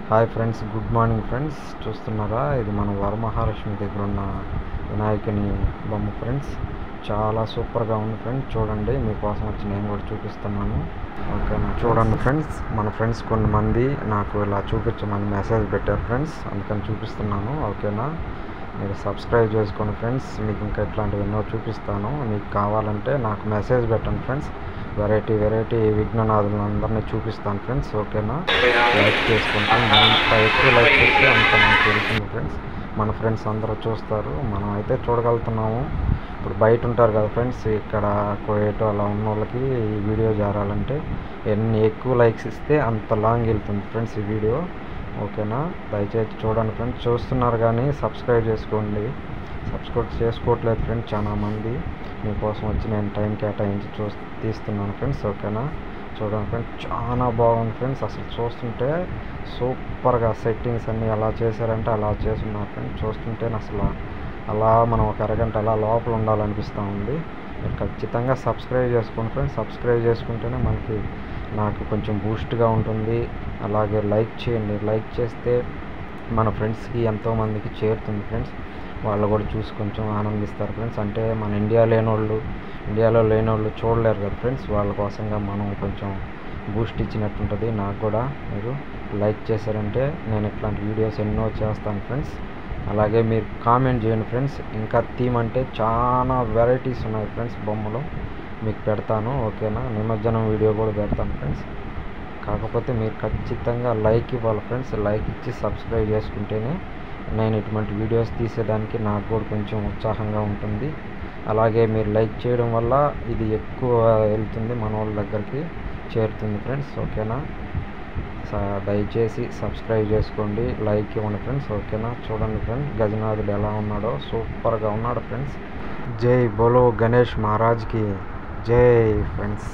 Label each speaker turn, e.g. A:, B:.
A: Hi friends, good morning friends. చూస్తున్నారా, ఇది మన వరమహాలక్ష్మి దగ్గర ఉన్న వినాయకుని బొమ్మ ఫ్రెండ్స్. చాలా సూపర్గా ఉంది ఫ్రెండ్స్. చూడండి, మీకోసం వచ్చి నేను కూడా చూపిస్తున్నాను. ఓకేనా, చూడండి ఫ్రెండ్స్. మన ఫ్రెండ్స్ కొంతమంది నాకు ఇలా చూపించమని మెసేజ్ పెట్టారు ఫ్రెండ్స్, అందుకని చూపిస్తున్నాను. ఓకేనా, మీరు సబ్స్క్రైబ్ చేసుకోండి ఫ్రెండ్స్. మీకు ఇంకా ఇట్లాంటివి ఎన్నో చూపిస్తాను. మీకు కావాలంటే నాకు మెసేజ్ పెట్టండి ఫ్రెండ్స్. వెరైటీ విఘ్ననాథులందరినీ చూపిస్తాను ఫ్రెండ్స్. ఓకేనా, లైక్ చేసుకుంటాను. ఎంత ఎక్కువ లైక్ చేస్తే అంత మనకు తెలుస్తుంది ఫ్రెండ్స్. మన ఫ్రెండ్స్ అందరూ చూస్తారు, మనం అయితే చూడగలుగుతున్నాము. ఇప్పుడు బయట ఉంటారు కదా ఫ్రెండ్స్, ఇక్కడ కోయేటో అలా ఉన్న వాళ్ళకి ఈ వీడియో చేరాలంటే ఎన్ని ఎక్కువ లైక్స్ ఇస్తే అంత లాంగ్ వెళ్తుంది ఫ్రెండ్స్ ఈ వీడియో. ఓకేనా, దయచేసి చూడండి ఫ్రెండ్స్. చూస్తున్నారు కానీ సబ్స్క్రైబ్ చేసుకోండి. సబ్స్క్రైబ్ చేసుకోవట్లేదు ఫ్రెండ్స్ చాలా మంది. మీకోసం వచ్చి నేను టైం కేటాయించి తీస్తున్నాను ఫ్రెండ్స్. ఓకేనా, చూడండి ఫ్రెండ్స్, చాలా బాగుంది ఫ్రెండ్స్. అసలు చూస్తుంటే సూపర్గా సెట్టింగ్స్ అన్నీ ఎలా చేశారంటే అలా చేస్తున్నారు ఫ్రెండ్స్. చూస్తుంటే అసలు అలా మనం ఒక అరగంట అలా లోపల ఉండాలనిపిస్తూ ఉంది. మీరు ఖచ్చితంగా సబ్స్క్రైబ్ చేసుకోండి ఫ్రెండ్స్. సబ్స్క్రైబ్ చేసుకుంటేనే నాకు కొంచెం బూస్ట్గా ఉంటుంది. అలాగే లైక్ చేయండి. లైక్ చేస్తే మన ఫ్రెండ్స్కి ఎంతోమందికి చేరుతుంది ఫ్రెండ్స్. వాళ్ళు కూడా చూసి కొంచెం ఆనందిస్తారు ఫ్రెండ్స్. అంటే మన ఇండియాలో లేనోళ్ళు చూడలేరు కదా ఫ్రెండ్స్. వాళ్ళ కోసంగా మనం కొంచెం బూస్ట్ ఇచ్చినట్టు ఉంటుంది. నాకు కూడా మీరు లైక్ చేశారంటే నేను ఇట్లాంటి వీడియోస్ ఎన్నో చేస్తాను ఫ్రెండ్స్. అలాగే మీరు కామెంట్ చేయండి ఫ్రెండ్స్. ఇంకా థీమ్ అంటే చాలా వెరైటీస్ ఉన్నాయి ఫ్రెండ్స్. బొమ్మలు మీకు పెడతాను. ఓకేనా, నిమజ్జనం వీడియో కూడా పెడతాను ఫ్రెండ్స్. కాకపోతే మీరు ఖచ్చితంగా లైక్ ఇవ్వాలి ఫ్రెండ్స్. లైక్ ఇచ్చి సబ్స్క్రైబ్ చేసుకుంటేనే నేను ఇటువంటి వీడియోస్ తీసేదానికి నాకు కూడా కొంచెం ఉత్సాహంగా ఉంటుంది. అలాగే మీరు లైక్ చేయడం వల్ల ఇది ఎక్కువ వెళ్తుంది, మన వాళ్ళ దగ్గరికి చేరుతుంది ఫ్రెండ్స్. ఓకేనా, దయచేసి సబ్స్క్రైబ్ చేసుకోండి, లైక్ ఇవ్వండి ఫ్రెండ్స్. ఓకేనా, చూడండి ఫ్రెండ్స్, గజనాథుడు ఎలా ఉన్నాడో సూపర్గా ఉన్నాడు ఫ్రెండ్స్. జై బోలో గణేష్ మహారాజ్కి జై ఫ్రెండ్స్.